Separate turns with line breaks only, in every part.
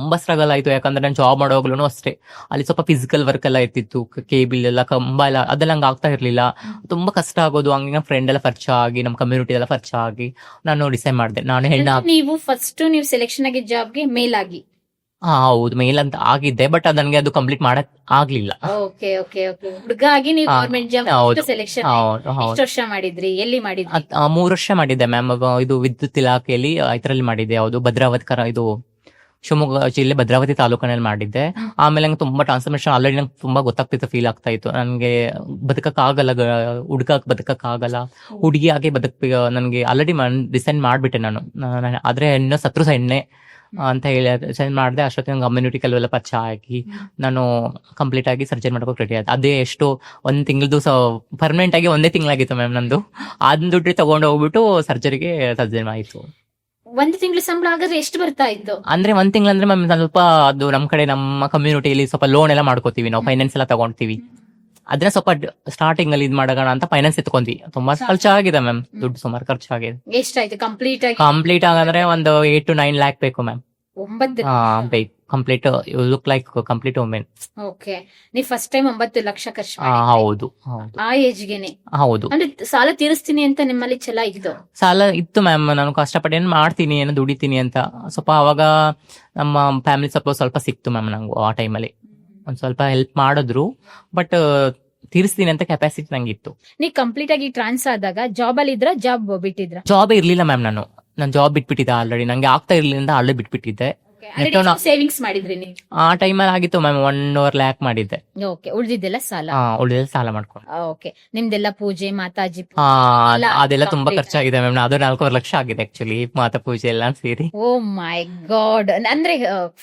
ತುಂಬಾ ಸ್ಟ್ರಗಲ್ ಆಯ್ತು. ಯಾಕಂದ್ರೆ ನಾನು ಜಾಬ್ ಮಾಡೋವಾಗ್ಲೂ ಅಷ್ಟೇ, ಅಲ್ಲಿ ಸ್ವಲ್ಪ ಫಿಸಿಕಲ್ ವರ್ಕ್ ಎಲ್ಲ ಇರ್ತಿತ್ತು, ಕೇಬಲ್ ಎಲ್ಲ, ಕಂಬ ಎಲ್ಲ, ಅದೆಲ್ಲ ಹಂಗೆ ಆಗ್ತಾ ಇರ್ಲಿಲ್ಲ. ತುಂಬಾ ಕಷ್ಟ ಆಗೋದು. ಹಂಗೆ ಫ್ರೆಂಡ್ ಎಲ್ಲ ಪರಿಚಯ ಆಗಿ, ನಮ್ಮ ಕಮ್ಯುನಿಟಿ ಎಲ್ಲ ಪರಿಚಯ ಆಗಿ ನಾನು ಡಿಸೈಡ್ ಮಾಡಿದೆ ನಾನು ಹೆಣ್ಣ.
ನೀವು ಫಸ್ಟ್ ನೀವು ಸೆಲೆಕ್ಷನ್ ಆಗಿ ಜಾಬ್ಗೆ ಮೇಲ್ ಆಗಿ.
ಹೌದು, ಮೇಲ್ ಅಂತ ಆಗಿದ್ದೆ, ಬಟ್ ನನಗೆ ಅದು ಕಂಪ್ಲೀಟ್ ಮಾಡಕ್ ಆಗ್ಲಿಲ್ಲ.
Okay okay okay. ಹುಡುಗ ಆಗಿ ನೀವು ಗವರ್ಮೆಂಟ್ ಜಾಬ್ ಸೆಲೆಕ್ಷನ್ ಎಷ್ಟು ವರ್ಷ ಮಾಡಿದ್ರಿ, ಎಲ್ಲಿ ಮಾಡಿದ್ರಿ?
3 ವರ್ಷ ಮಾಡಿದ್ದೆ ಮ್ಯಾಮ್. ಇದು ವಿದ್ಯುತ್ ಇಲಾಖೆಯಲ್ಲಿ ಇದರಲ್ಲಿ ಮಾಡಿದ್ದೆ. ಯಾವುದು ಭದ್ರಾವತಿ ಇದು ಶಿವಮೊಗ್ಗ ಜಿಲ್ಲೆ ಭದ್ರಾವತಿ ತಾಲೂಕಿನಲ್ಲಿ ಮಾಡಿದ್ದೆ. ಆಮೇಲೆ ನಂಗೆ ತುಂಬಾ ಟ್ರಾನ್ಸ್ಫರ್ಮೇಶನ್ ಆಲ್ರೆಡಿ ನಂಗೆ ತುಂಬಾ ಗೊತ್ತಾಗ್ತಿತ್ತು, ಫೀಲ್ ಆಗ್ತಾ ಇತ್ತು. ನನಗೆ ಬದುಕಕ್ಕಾಗಲ್ಲ, ಹುಡುಗ ಬದುಕಕ್ಕಾಗಲ್ಲ, ಹುಡುಗಿಯಾಗಿ ನನಗೆ ಆಲ್ರೆಡಿ ಡಿಸೈಡ್ ಮಾಡ್ಬಿಟ್ಟೆ ನಾನು. ಆದ್ರೆ ಹೆಣ್ಣು ಸತ್ರು ಹೆಣ್ಣೆ ಅಂತ ಹೇಳಿ ಡಿಸೈಡ್ ಮಾಡಿದೆ. ಅಷ್ಟೊತ್ತಿಗೆ ನಂಗೆ ಕಮ್ಯುನಿಟಿ ಕೆಲವೆಲ್ಲ ಪರಿಚಯ ಆಗಿ ನಾನು ಕಂಪ್ಲೀಟ್ ಆಗಿ ಸರ್ಜರಿ ಮಾಡ್ಬೇಕು ರೆಡಿ ಆಯ್ತು. ಅದೇ ಎಷ್ಟು 1 ತಿಂಗಳದು ಪರ್ಮನೆಂಟ್ ಆಗಿ 1 ತಿಂಗಳಾಗಿತ್ತು ಮ್ಯಾಮ್ ನಂದು. ಅದನ್ನ ದುಡ್ಡು ತಗೊಂಡು ಹೋಗ್ಬಿಟ್ಟು ಸರ್ಜರಿ ಆಯ್ತು.
1 ತಿಂಗಳ ಸಂಬಳ ಹಾಗಾದ್ರೆ ಎಷ್ಟು ಬರ್ತಾ ಇತ್ತು?
ಅಂದ್ರೆ 1 ತಿಂಗಳಂದ್ರೆ ಮ್ಯಾಮ್ ಸ್ವಲ್ಪ ಅದು ನಮ್ಮ ಕಡೆ ನಮ್ಮ ಕಮ್ಯುನಿಟಿಯಲ್ಲಿ ಸ್ವಲ್ಪ ಲೋನ್ ಎಲ್ಲ ಮಾಡ್ಕೋತೀವಿ ನಾವು, ಫೈನಾನ್ಸ್ ಎಲ್ಲ ತಗೊಂತೀವಿ. ಅದನ್ನ ಸ್ವಲ್ಪ ಸ್ಟಾರ್ಟಿಂಗ್ ಅಲ್ಲಿ ಇದ್ ಮಾಡೋಣ ಅಂತ ಫೈನಾನ್ಸ್ ಎತ್ಕೊಂಡ್ವಿ. ತುಂಬಾ ಖರ್ಚಾಗಿದೆ ಮ್ಯಾಮ್, ದುಡ್ಡು ಸುಮಾರು ಖರ್ಚಾಗಿದೆ.
ಎಷ್ಟಾಯ್ತು
ಕಂಪ್ಲೀಟ್ ಆಗಂದ್ರೆ ಒಂದು 8 to 9 ಲ್ಯಾಕ್ ಬೇಕು ma'am.
9
complete look like complete women.
Okay. ನೀವು ಫಸ್ಟ್ ಟೈಮ್ 9 ಲಕ್ಷ ಖರ್ಚು
ಹೌದು
ಆ ಏಜ್ಗೆನೆ?
ಹೌದು.
ಅಂದ್ರೆ ಸಾಲ ತೀರಿಸ್ತೀನಿ ಅಂತ ನಿಮ್ಮಲ್ಲಿ ಛಲ ಇತ್ತು?
ಸಾಲ ಇತ್ತು ಮ್ಯಾಮ್. ನಾನು ಕಷ್ಟಪಟ್ಟು ಏನ್ ಮಾಡ್ತೀನಿ, ಏನೋ ದುಡಿತೀನಿ ಅಂತ ಸ್ವಲ್ಪ ಅವಾಗ ನಮ್ಮ ಫ್ಯಾಮಿಲಿ ಸ್ವಲ್ಪ ಸಿಕ್ತು ಮ್ಯಾಮ್ ನಂಗೆ. ಆ ಟೈಮಲ್ಲಿ ಒಂದ್ ಸ್ವಲ್ಪ ಹೆಲ್ಪ್ ಮಾಡಿದ್ರು, ಬಟ್ ತೀರಿಸ್ತೀನಿ ಅಂತ ಕೆಪಾಸಿಟಿ ನಂಗಿತ್ತು.
ನೀವು ಕಂಪ್ಲೀಟ್ ಆಗಿ ಟ್ರಾನ್ಸ್ ಆದಾಗ ಜಾಬ್ ಅಲ್ಲಿ ಇದ್ರ, ಜಾಬ್ ಬಿಟ್ಟಿದ್ರ?
ಜಾಬ್ ಇರ್ಲಿಲ್ಲ ಮ್ಯಾಮ್. ನಾನು ಜಾಬ್ ಬಿಟ್ಬಿಟ್ಟಿದ್ದೆ ಆಲ್ರೆಡಿ. ನಂಗೆ ಆಗ್ತಾ ಇರ್ಲಿಲ್ಲ, ಆಲ್ರೆಡಿ ಬಿಟ್ಬಿಟ್ಟಿದ್ದೆ.
ಸೇವಿಂಗ್ಸ್ ಮಾಡಿದ್ರಿ ನೀವು?
ಆ ಟೈಮಲ್ಲಿ ಆಗಿತ್ತು ಮ್ಯಾಮ್, 1.5 ಲ್ಯಾಕ್ ಮಾಡಿದ್ದೆ.
ಓಕೆ. ಉಳಿದಿದ್ದೆಲ್ಲ ಸಾಲ?
ಉಳಿದ ಸಾಲ ಮಾಡ್ಕೊಂಡು.
ಓಕೆ. ನಿಮ್ದೆಲ್ಲ ಪೂಜೆ, ಮಾತಾಜಿ
ಅದೆಲ್ಲ ತುಂಬಾ ಖರ್ಚಾಗಿದೆ ಮ್ಯಾಮ್. ಅದು 4.5 ಲಕ್ಷ ಆಗಿದೆ ಆಕ್ಚುಲಿ, ಮಾತಾ ಪೂಜೆ ಎಲ್ಲ ಸೇರಿ.
ಓ ಮೈ ಗಾಡ್. ಅಂದ್ರೆ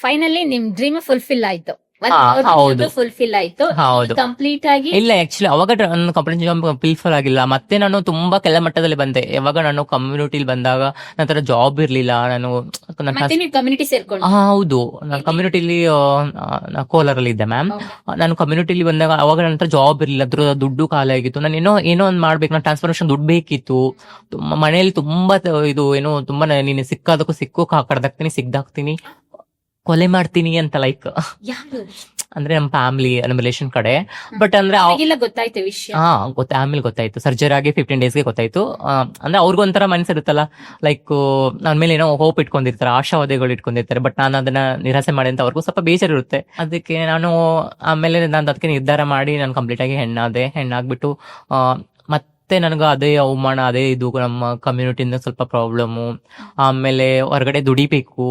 ಫೈನಲಿ ನಿಮ್ ಡ್ರೀಮ್ ಫುಲ್ಫಿಲ್ ಆಯ್ತು?
ಹೌದು,
ಫುಲ್ಫಿಲ್ ಆಯ್ತು.
ಹೌದು.
ಕಂಪ್ಲೀಟ್ ಆಗಿ
ಇಲ್ಲ, ಆಕ್ಚುಲಿ ಅವಾಗ ನನ್ನ ಕಂಪ್ಲೀಟ್ ಜಾಬ್ ಫುಲ್ಫಿಲ್ ಆಗಿಲ್ಲ. ಮತ್ತೆ ನಾನು ತುಂಬಾ ಕೆಲ ಮಟ್ಟದಲ್ಲಿ ಬಂದೆ. ಯಾವಾಗ ನಾನು ಕಮ್ಯುನಿಟಿಲಿ ಬಂದಾಗ ನಂತರ ಜಾಬ್ ಇರ್ಲಿಲ್ಲ. ನಾನು
ಕಮ್ಯುನಿಟಿ ಸೇರ್ಕೊಂಡು?
ಹೌದು, ನಾನು ಕಮ್ಯುನಿಟಿಲಿ ಕೋಲಾರಲ್ಲಿ ಇದ್ದೆ ಮ್ಯಾಮ್. ನಾನು ಕಮ್ಯುನಿಟಿಲಿ ಬಂದಾಗ ಅವಾಗ ನಂತರ ಜಾಬ್ ಇರ್ಲಿಲ್ಲ, ಅದ್ರ ದುಡ್ಡು ಖಾಲಿ ಆಗಿತ್ತು. ನಾನು ಏನೋ ಒಂದ್ ಮಾಡ್ಬೇಕು, ನಾನು ಟ್ರಾನ್ಸ್ಫರ್ಮೇಶನ್ ದುಡ್ಡು ಬೇಕಿತ್ತು. ಮನೆಯಲ್ಲಿ ತುಂಬಾ ಇದು ಏನೋ ತುಂಬಾ ನೀನು ಸಿಕ್ಕಾದಕ್ಕೂ ಸಿಕ್ಕು ಕಡ್ದಾಕ್ತೀನಿ, ಸಿಗ್ದಾಕ್ತೀನಿ, ಕೊಲೆ ಮಾಡ್ತೀನಿ ಅಂತ, ಲೈಕ್ ಅಂದ್ರೆ ನಮ್ಮ ಫ್ಯಾಮಿಲಿ, ನಮ್ಮ ರಿಲೇಷನ್ ಕಡೆ. ಬಟ್ ಅಂದ್ರೆ
ಗೊತ್ತಾಯ್ತು ವಿಷಯ?
ಆಮೇಲೆ ಗೊತ್ತಾಯ್ತು. ಸರ್ಜರಿ ಆಗಿ 15 ಡೇಸ್ಗೆ ಗೊತ್ತಾಯ್ತು. ಅಂದ್ರೆ ಅವ್ರಿಗೊಂಥರ ಮನಸ್ಸಿರುತ್ತಲ್ಲ, ಲೈಕ್ ನನ್ನ ಮೇಲೆ ಏನೋ ಹೋಪ್ ಇಟ್ಕೊಂಡಿರ್ತಾರೆ, ಆಶಾವಾದಿಗಳು ಇಟ್ಕೊಂಡಿರ್ತಾರೆ. ಬಟ್ ನಾನು ಅದನ್ನ ನಿರಾಸೆ ಮಾಡಿ ಅಂತ ಅವ್ರಿಗೂ ಸ್ವಲ್ಪ ಬೇಜಾರಿರುತ್ತೆ. ಅದಕ್ಕೆ ನಾನು ಆಮೇಲೆ ನಾನು ಅದಕ್ಕೆ ನಿರ್ಧಾರ ಮಾಡಿ ನಾನು ಕಂಪ್ಲೀಟ್ ಆಗಿ ಹೆಣ್ಣಾಗ್ಬಿಟ್ಟು ಮತ್ತೆ ನನಗೆ ಅದೇ ಅವಮಾನ, ಅದೇ ಇದು ನಮ್ಮ ಕಮ್ಯುನಿಟಿಯಿಂದ ಸ್ವಲ್ಪ ಪ್ರಾಬ್ಲಮ್ಮು. ಆಮೇಲೆ ಹೊರಗಡೆ ದುಡಿಬೇಕು,